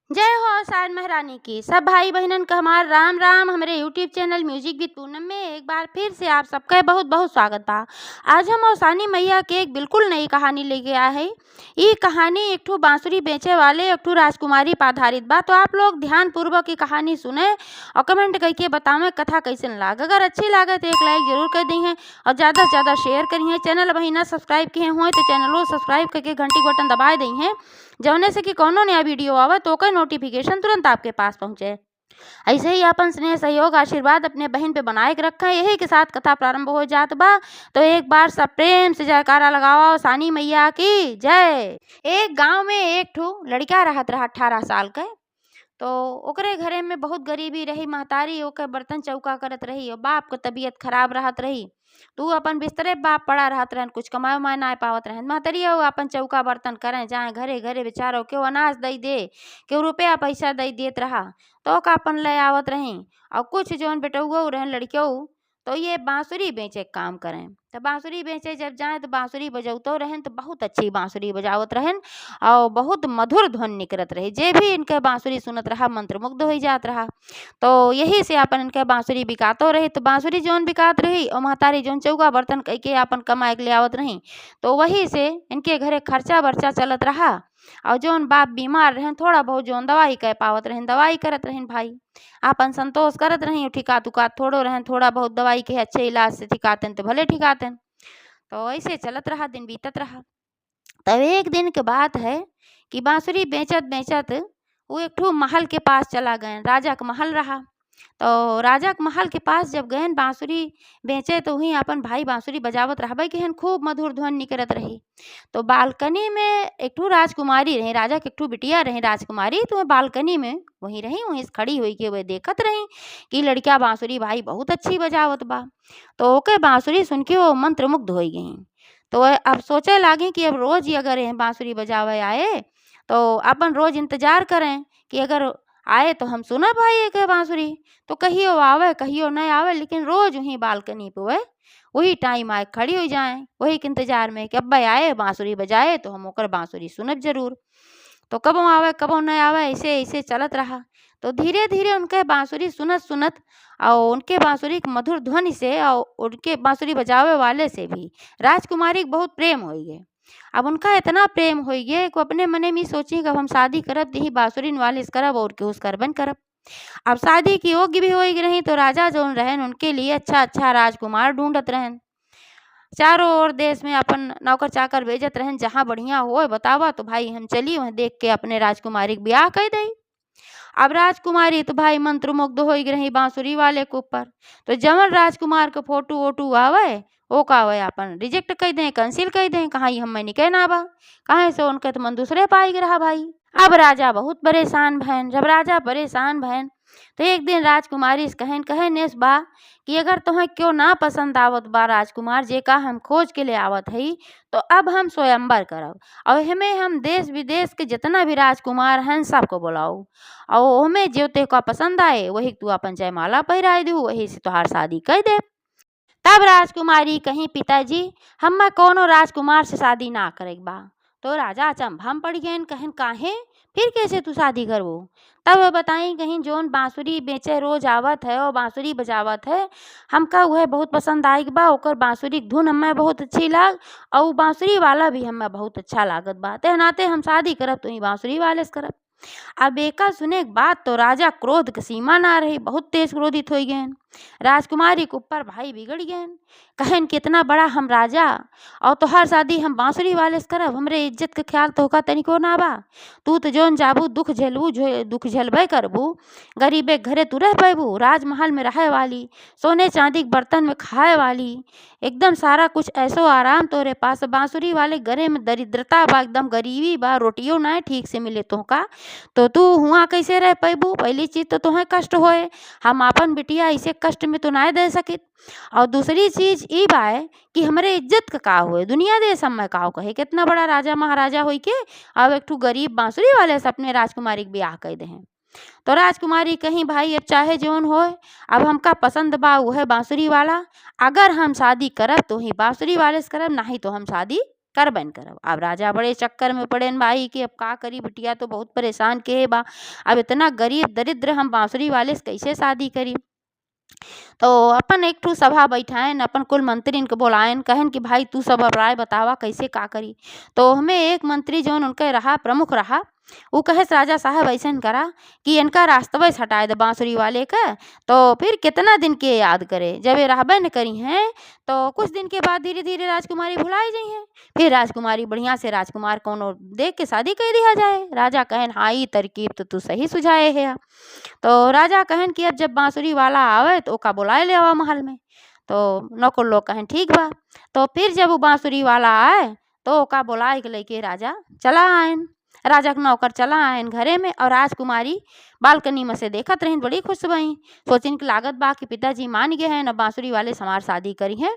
जय हो शायद महारानी की। सब भाई बहनन का हमार राम राम। हमारे YouTube channel music with Poonam में एक बार फिर से आप सबका बहुत बहुत स्वागत बा। आज हम ओसानी मैया के एक बिल्कुल नई कहानी लेके आए हैं। ये कहानी एक ठो बांसुरी बेचे वाले एक ठो राजकुमारी पर आधारित बा। तो आप लोग ध्यान पूर्वक की कहानी सुने और कमेंट करके बतावें कथा कैसन लाग। अगर अच्छी लागे तो एक लाइक जरूर कर दी है और ज़्यादा से ज़्यादा शेयर करिए। चैनल अभी ना सब्सक्राइब किए हुए तो चैनल को सब्सक्राइब करके घंटी के बटन दबा दी है, जौने से कि कोनो नया वीडियो आवे तो ओकर नोटिफिकेशन तुरंत आपके पास पहुंचे। ऐसे ही अपन स्नेह सहयोग आशीर्वाद अपने बहन पे बनाए के रखा है। यही के साथ कथा प्रारंभ हो जात बा। तो एक बार सब प्रेम से जयकारा लगाओ सानी मैया की जय। एक गांव में एक ठो लड़का रहत रहा 18 साल के। तो ओकरे घरे में बहुत गरीबी रही। महतारी ओके बर्तन चौका करत रही और बाप के तबीयत खराब रहत रही। तू अपन बिस्तरे बाप पड़ा रहत रहन, कुछ कमाए उमाए ना पावत रहन। महतरिया अपन चौका बर्तन करें जाए घरे घरे बेचारो केहू अनाज दई दे, केहू रुपया पैसा दई देत रहा तो का अपन ले आवत रही। और कुछ जौन बेटौआ रहन लड़कियों तो ये बांसुरी बेचे के काम करें। तो बांसुरी बेचे जब जाए तो बांसुरी बजौतो रहन तो बहुत अच्छी बांसुरी बजावत रहन और बहुत मधुर ध्वन निकलत रहे। जे भी इनके बांसुरी सुनत रहा मंत्रमुग्ध हो जात रहा। तो यही से अपन इनके बांसुरी बिकातो रही। तो बांसुरी जौन बिकात रही और महतारी जौन चौका बर्तन कह के अपन कमाए के ले आवत रही। तो वही से इनके घरे खर्चा बर्चा चलत रहा। और जौन बाप बीमार रहन थोड़ा बहुत जौन दवाई कह पावत रहन दवाई करत रहन भाई। आपन संतोष करत रही ठिका तुका थोड़ो रहन, थोड़ा बहुत दवाई के अच्छे इलाज से ठिकातन तो भले ठिकातन। तो ऐसे चलत रहा, दिन बीतत रहा। तब एक दिन के बात है कि बांसुरी बेचत बेचत वो एक ठो महल के पास चला गए। राजा का महल रहा। तो राजा के महल के पास जब गए बांसुरी बेचे तो वहीं अपन भाई बांसुरी बजावत रहबे के हन खूब मधुर ध्वन निकलत रही। तो बालकनी में एक ठो राजकुमारी रही, राजा के एक ठो बिटिया रही राजकुमारी। तो वह बालकनी में वहीं रही, वहीं से खड़ी हुई के वह देखत रही कि लड़किया बांसुरी भाई बहुत अच्छी बजावत बा। तो ओके बांसुरी सुन के वो मंत्रमुग्ध हो गई। तो वह अब सोचे लागे कि अब रोज ही अगर यह बांसुरी बजावे आए तो अपन रोज इंतजार करें कि अगर आए तो हम सुना भाई के बांसुरी। तो कहियो आवे कहियो नहीं आवे, लेकिन रोज वहीं बालकनी पे वह वही टाइम आए खड़ी हो जाए वही के इंतजार में कि अब्बा आए बांसुरी बजाए तो हम ओकर बांसुरी सुनब जरूर। तो कबो आवे कबो नहीं आवे ऐसे ऐसे चलत रहा। तो धीरे धीरे उनके बांसुरी सुनत सुनत और उनके बांसुरी के मधुर ध्वनि से और उनके बांसुरी बजावे वाले से भी राजकुमारी के बहुत प्रेम हो गए। अब उनका इतना प्रेम हो गया कि अपने मने में सोची कि अब हम शादी करब यही बांसुरीन वाले से करब और केहू से करबन करब। अब शादी की योग्य भी हो रही तो राजा जो रहन उनके लिए अच्छा अच्छा राजकुमार ढूंढत रहन। चारों ओर देश में अपन नौकर चाकर भेजत रहन, जहाँ बढ़िया हो बतावा तो भाई हम चली वहाँ देख के अपने राजकुमारी के ब्याह कर दई। अब राजकुमारी तो भाई मंत्रमुग्ध हो रही बांसुरी वाले के ऊपर। तो जवन राजकुमार के फोटो वोटू आवे ओ का आवे अपन रिजेक्ट कर दें कैंसिल कर दें, कहाँ हम निकल ना बा कहाँ से उनके तो मन दूसरे पाई रहा भाई। अब राजा बहुत परेशान भैन। जब राजा परेशान भैन तो एक दिन राजकुमारी से कहन नेस बा कि अगर तुम्हें क्यों ना पसंद आवत बा राजकुमार जे का हम खोज के ले आवत हई तो अब हम स्वयंवर करब और हमें हम देश विदेश के जितना भी राजकुमार हैं सबको बुलाओ और हमें जो ते का पसंद आए वही तू अपन जयमाला पहराए दू वही से तुहार शादी कर दे। तब राजकुमारी कहीं पिताजी हमें कोनो राजकुमार से शादी ना करे बा। तो राजा अचंभा में पड़ गए कहन काहे फिर कैसे तू शादी करबो। तब वह बताई कहीं जोन बांसुरी बेचे रोज आवत है और बांसुरी बजावत है हमका वह बहुत पसंद आई बा। ओकर बांसुरी की धुन हमें बहुत अच्छी लाग और बांसुरी वाला भी हमें बहुत अच्छा लागत बा। ते नाते हम शादी करब तो ही बांसुरी वाले से करब। अब एका सुने के बाद तो राजा क्रोध की सीमा ना रही, बहुत तेज क्रोधित हो गए। राजकुमारी के ऊपर भाई बिगड़ गए। कहन कितना बड़ा हम राजा और तोहार शादी हम बांसुरी वाले से करब, हमरे इज्जत के ख्याल तो का तनिको ना बा। तू तो जोन जाबू दुख झेलबू दुख झेलबे करबू, गरीबे घरे तू रह पैबू, राजमहल में रहे वाली सोने चांदी के बर्तन में खाए वाली एकदम सारा कुछ ऐसो आराम तोरे पास। बांसुरी वाले घरे में दरिद्रता बा, एकदम गरीबी बा, रोटियों ना ठीक से मिले तो का तो तू हुआ कैसे रह पैबू। पहली चीज तो तुम्हें कष्ट होए, हम अपन बिटिया ऐसे कष्ट में तो ना दे सके। और दूसरी चीज ई बाय कि हमरे इज्जत का हुए दुनिया दे सब में का कहे कितना बड़ा राजा महाराजा होई के अब एक ठू गरीब बांसुरी वाले से अपने राजकुमारी के ब्याह कर दे। तो राजकुमारी कहीं भाई अब चाहे जोन होए अब हमका पसंद बा वो है बांसुरी वाला। अगर हम शादी करब तो ही बांसुरी वाले से करब, नहीं तो हम शादी करबन करब। अब राजा बड़े चक्कर में पड़े भाई कि अब का करी, बिटिया तो बहुत परेशान के बा, अब इतना गरीब दरिद्र हम बांसुरी वाले से कैसे शादी करी। तो अपन एक ठू सभा बैठाएन, अपन कुल मंत्रीन के बोलायन, कहन कि भाई तू सब अब राय बतावा कैसे का करी। तो हमें एक मंत्री जौन उनके रहा प्रमुख रहा, वो कहे राजा साहब ऐसन करा कि इनका रास्तवे से हटाए दे बांसुरी वाले का, तो फिर कितना दिन के याद करे, जब ये रहबे न करी हैं तो कुछ दिन के बाद धीरे धीरे राजकुमारी भुलाई जाइ हैं, फिर राजकुमारी बढ़िया से राजकुमार कोनो देख के शादी कर दिया जाए। राजा कहन हाँ ई तरकीब तो तू सही सुझाए है। तो राजा कहन कि अब जब बांसुरी वाला आवे तो ओका बुलाए ले आवा महल में। तो नौकर लोग कहन ठीक बा। तो फिर जब वो बांसुरी वाला आए तो ओका बुलाए के लेके राजा चला आयन। राजा के नौकर चला आयन घरे में, और राजकुमारी बालकनी में से देखत रहीन, बड़ी खुश भई, सोचिन की लागत बा कि पिताजी मान गए हैं, अब बांसुरी वाले समार शादी करी हैं।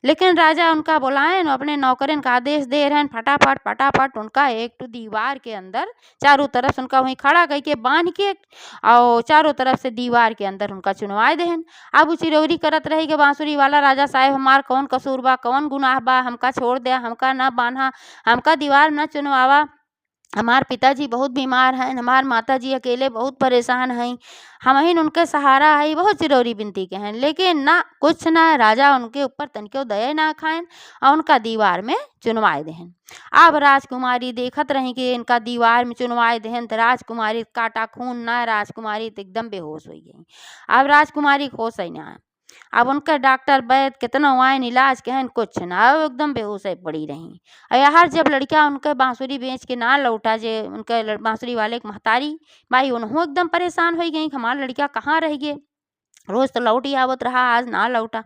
लेकिन राजा उनका बुलायन, अपने नौकरन का आदेश दे रहन, फटाफट फटाफट उनका एक तो दीवार के अंदर चारों तरफ उनका वहीं खड़ा करके बांध के और चारों तरफ से दीवार के अंदर उनका चुनवाए देहन। अब वो चिरौरी करत रही कि बांसुरी वाला राजा साहब हमार कौन कसूर बा, कौन गुनाह बा, हमका छोड़ दे, हमका न बांधा, हमका दीवार न चुनवावा, हमार पिताजी बहुत बीमार हैं, हमार माताजी अकेले बहुत परेशान हैं, हम ही उनके सहारा है, बहुत चिरौरी बिनती के हैं। लेकिन ना कुछ ना, राजा उनके ऊपर तनिको दया ना खाएन और उनका दीवार में चुनवाए देहन। अब राजकुमारी देखत रही कि इनका दीवार में चुनवाए देहन, तो राजकुमारी काटा खून ना, राजकुमारी तो एकदम बेहोश हो गई। अब राजकुमारी होश ही ना, अब उनका डॉक्टर वैद्य कितना आयन इलाज कहन कुछ ना, अब एकदम बेहोश है पड़ी रही। यार जब लड़का उनके बांसुरी बेच के ना लौटा, जे उनके बांसुरी वाले के महतारी भाई उन्हों एकदम परेशान हो गई कि हमारा लड़का कहाँ रह गए, रोज तो लौट ही आवत रहा, आज ना लौटा।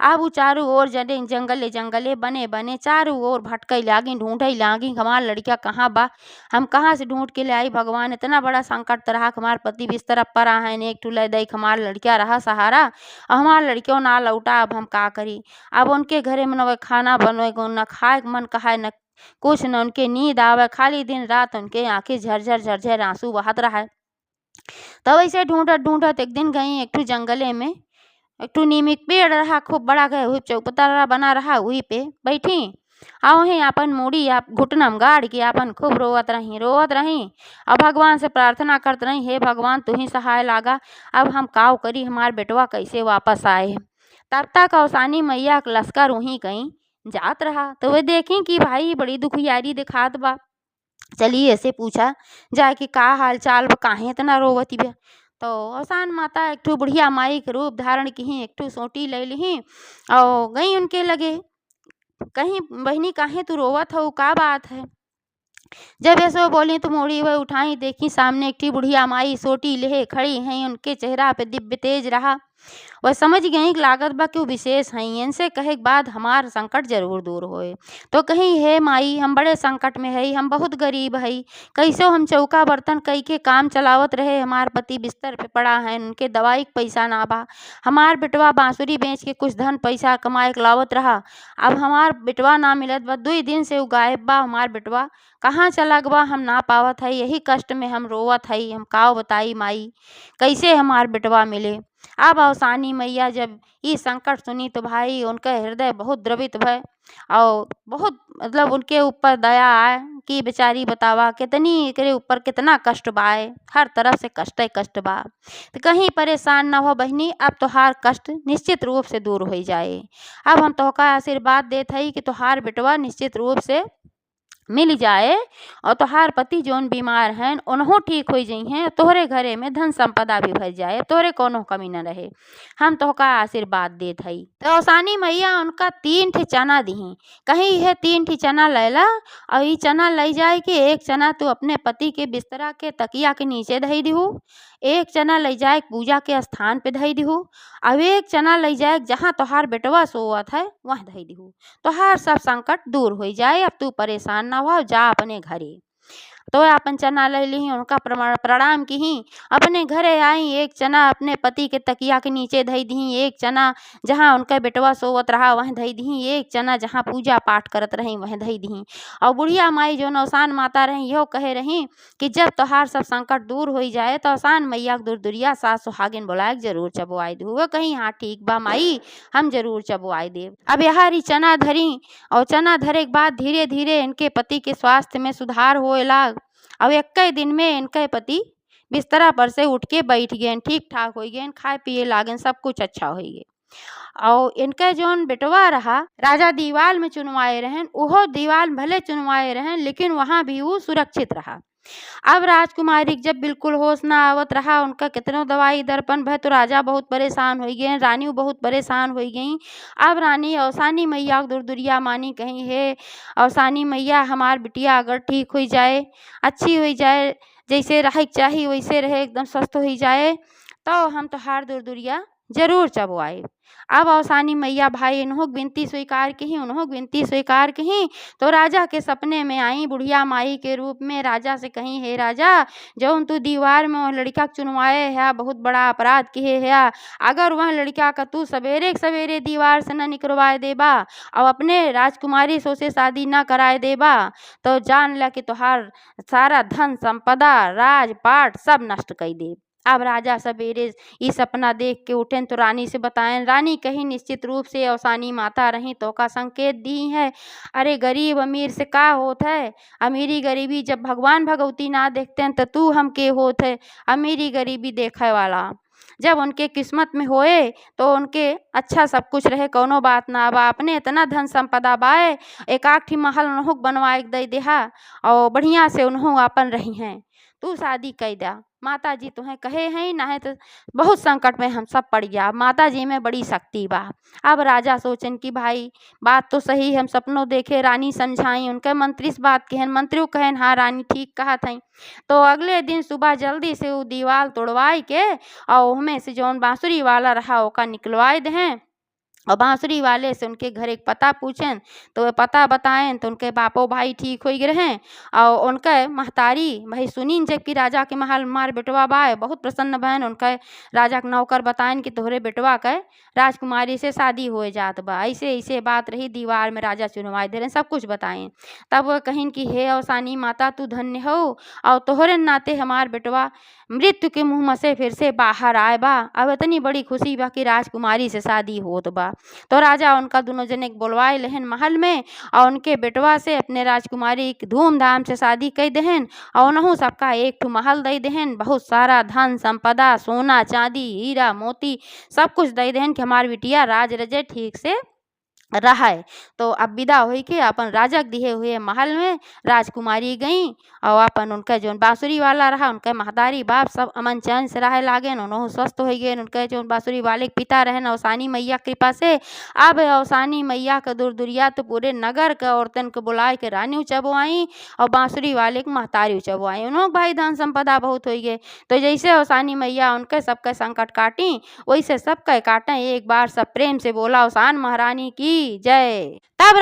अब वो चारों ओर जने जंगले जंगले बने बने चारों ओर भटकई लागी, ढूंढई लागी हमार लड़का कहाँ बा, हम कहाँ से ढूंढ के ले आई, भगवान इतना बड़ा संकट रहा, हमार पति बिस्तर पर आ है, एक ठुले दई हमार लड़का रहा सहारा और हमार लड़कियों ना लौटा, अब हम का करी। अब उनके घरे में न खाना बनवे को, न खाए मन कहा, न कुछ न उनके नींद आवे, खाली दिन रात उनके आंखें झरझर झरझर आंसू बहत रहा है। तब ऐसे ढूंढत ढूंढत एक दिन गई एक ठू जंगले में, एक ठू नीम के पेड़ रहा खूब बड़ा, गए हुई चौपतरा बना रहा, वहीं पे बैठी और वहीं अपन मूड़ी आप घुटनम गाड़ के अपन खूब रोवत रही और भगवान से प्रार्थना करत रही, हे भगवान तू ही सहाय लागा, अब हम काव करी, हमार बेटवा कैसे वापस आए। तब तक औसानी मैया के लश्कर वहीं कहीं जात रहा, तो वे देखी कि भाई बड़ी दुखियारी दिखात बा। चलिए ऐसे पूछा जाए कि का हाल चाल बा, काहे इतना रोवती बा। तो औसान माता एक ठू बुढ़िया माई के रूप धारण की, एक ठू सोटी ले ली और गई उनके लगे, कहीं बहनी काहे तू रोवत हो, का बात है। जब ऐसे बोली तो मोड़ी वह उठाई, देखी सामने एक ठी बुढ़िया माई सोटी लेहे खड़ी हैं, उनके चेहरा पे दिव्य तेज रहा। वह समझ गई कि लागत बा क्यों विशेष हैं, इनसे कहे के बाद हमार संकट जरूर दूर होए। तो कहीं हे माई हम बड़े संकट में है, हम बहुत गरीब है, कैसे हम चौका बर्तन कई के काम चलावत रहे, हमार पति बिस्तर पे पड़ा है, उनके दवाई के पैसा ना बा, हमार बेटवा बांसुरी बेच के कुछ धन पैसा कमाए के लावत रहा, अब हमार बेटवा ना मिलत बा, 2 दिन से वो गायब बा, हमार बेटवा कहाँ चला गवा, हम ना पावत है, यही कष्ट में हम रोवत है, हम काव बताई माई कैसे हमार बेटवा मिले। अब औसानी मैया जब ये संकट सुनी तो भाई उनका हृदय बहुत द्रवित भय और बहुत मतलब उनके ऊपर दया आए कि बेचारी बतावा कितनी एकरे ऊपर कितना कष्ट बाए, हर तरफ से कष्ट ही कष्ट बा। तो कहीं परेशान न हो बहनी, अब तोहार कष्ट निश्चित रूप से दूर हो जाए। अब हम तोहका आशीर्वाद देत हई कि तोहार बेटवा निश्चित रूप से मिल जाए और तोहार पति जौन बीमार हैं उन्हों ठीक हो जाइ हैं, तोहरे घरे में धन संपदा भी भर जाए, तोहरे कोनो कमी न रहे, हम तोहका आशीर्वाद देत हई। तो औसानी मैया उनका 3 ठे चना दीही, कहीं यह 3 ठे चना लैला और ये चना ले जाए कि एक चना तू अपने पति के बिस्तरा के तकिया के नीचे धई दिहू, एक चना ले जाए पूजा के स्थान पे धई दिहू, अब एक चना ले जाए जहाँ तोहार बेटवा सोवत है वह धई दिहू, तोहार सब संकट दूर हो जाए, अब तू परेशान ना हो, जा अपने घरे। तो अपन चना ले ली, उनका प्रणाम की। अपने घरे आई, एक चना अपने पति के तकिया के नीचे धई दी, एक चना जहाँ उनका बेटवा सोवत रहा वहीं धई दी, एक चना जहाँ पूजा पाठ करत रही वहीं धई दी। और बुढ़िया माई जो नौसान माता रही यो कहे रही कि जब तोहार सब संकट दूर हो जाए तो आसान मैया दूर दुरिया सास सुहागिन बुलाए जरूर चबुआई दू। वो कहीं हाँ ठीक बा माई, हम जरूर चबुआई देव। अब यहाँ चना धरी और चना धरे के बाद धीरे धीरे इनके पति के स्वास्थ्य में सुधार होए लाग। और एक दिन में इनके पति बिस्तरा पर से उठ के बैठ गए, ठीक ठाक हो गए, खाए पिए लागन, सब कुछ अच्छा हो गए। और इनके जोन बेटवा रहा राजा दीवाल में चुनवाए रहन, उहो दीवाल भले चुनवाए रहन लेकिन वहाँ भी वो सुरक्षित रहा। अब राजकुमारी जब बिल्कुल होश ना आवत रहा, उनका कितनो दवाई दर्पण भय तो राजा बहुत परेशान हो गए, रानी बहुत परेशान हो गई। अब रानी औसानी मैया दूर दुरिया मानी कहीं है औसानी मैया हमार बिटिया अगर ठीक हो जाए, अच्छी हो जाए, जैसे रहे चाहिए वैसे रहे, एकदम स्वस्थ हो जाए तो हम तो हार दूर दुरिया जरूर चबुआए। अब औसानी मैया भाई इन्हों विनती स्वीकार की, उन्हों विनती स्वीकार की तो राजा के सपने में आई बुढ़िया माई के रूप में। राजा से कहीं हे राजा, जो तू दीवार में वह लड़का चुनवाए है बहुत बड़ा अपराध किए है, अगर वह लड़का का तू सवेरे सवेरे दीवार से न निकलवाए देबा और अपने राजकुमारी से शादी न कराए देबा तो जान ल कि तुहार सारा धन संपदा राजपाट सब नष्ट कर दे। अब राजा सवेरे ये सपना देख के उठें तो रानी से बताएं। रानी कहीं निश्चित रूप से औसानी माता रही तो का संकेत दी है, अरे गरीब अमीर से का होत है, अमीरी गरीबी जब भगवान भगवती ना देखते हैं तो तू हम के होत है, अमीरी गरीबी देखे वाला जब उनके किस्मत में होए तो उनके अच्छा सब कुछ रहे, कोनो बात ना बा। अपने इतना धन संपदा बाए, एक आठी महल उन्हों बनवाए दे देहा और बढ़िया से उन्हों अपन रही हैं, तू शादी कर दा। माता जी तुम्हें कहे हैं ना है तो बहुत संकट में हम सब पड़ गया, माता जी में बड़ी शक्ति बा। अब राजा सोचन कि भाई बात तो सही, हम सपनों देखे। रानी समझाई, उनके मंत्री इस बात कहन, मंत्री कहन हाँ रानी ठीक कहा था। तो अगले दिन सुबह जल्दी से वो दीवार तोड़वाई के और उनमें से जौन बांसुरी वाला रहा ओका निकलवाए दें और बांसुरी वाले से उनके घर एक पता पूछें तो वे पता बताएं तो उनके बापो भाई ठीक हो गए रहें। और उनके महतारी भाई सुनीन जबकि राजा के महल मार बेटवा बाए बहुत प्रसन्न बहन, उनके राजा के नौकर बताएं कि तोहरे बेटवा के राजकुमारी से शादी हो जात बा, ऐसे ऐसे बात रही, दीवार में राजा चुनवाए दे रहे, सब कुछ बताएं। तब वह कहीं कि हे औसानी माता तू धन्य हो और तोहरे नाते हमार बेटवा मृत्यु के मुँह में से फिर से बाहर आए बा। अब इतनी बड़ी खुशी बा कि राजकुमारी से शादी होत बा। तो राजा उनका दोनों जने बुलवाए लेहन महल में और उनके बेटवा से अपने राजकुमारी की धूमधाम से शादी कर देहन और उन्हों सबका एक ठो महल दे देहन, बहुत सारा धन संपदा सोना चांदी हीरा मोती सब कुछ दे देहन कि हमार बिटिया राज रजे ठीक से रहा है। तो अब विदा हो के अपन राजा के दिए हुए महल में राजकुमारी गई और अपन उनका जो बांसुरी वाला रहा उनके महतारी बाप सब अमन चैन से रहे लागे, उन्होंने स्वस्थ हो गए। उनके जो बांसुरी वाले के पिता रहे औसानी मैया कृपा से अब औसानी मैया का दूर दुरिया तो पूरे नगर के औरतन को बुलाए के रानी चबुआई और बांसुरी वाले के महतारी चबुआई, उन्होंने भाई धन संपदा बहुत हो गए। तो जैसे औसानी मैया उनके सबके संकट काटी वैसे सबके काटे, एक बार सब प्रेम से बोला औसान महारानी की जय। तब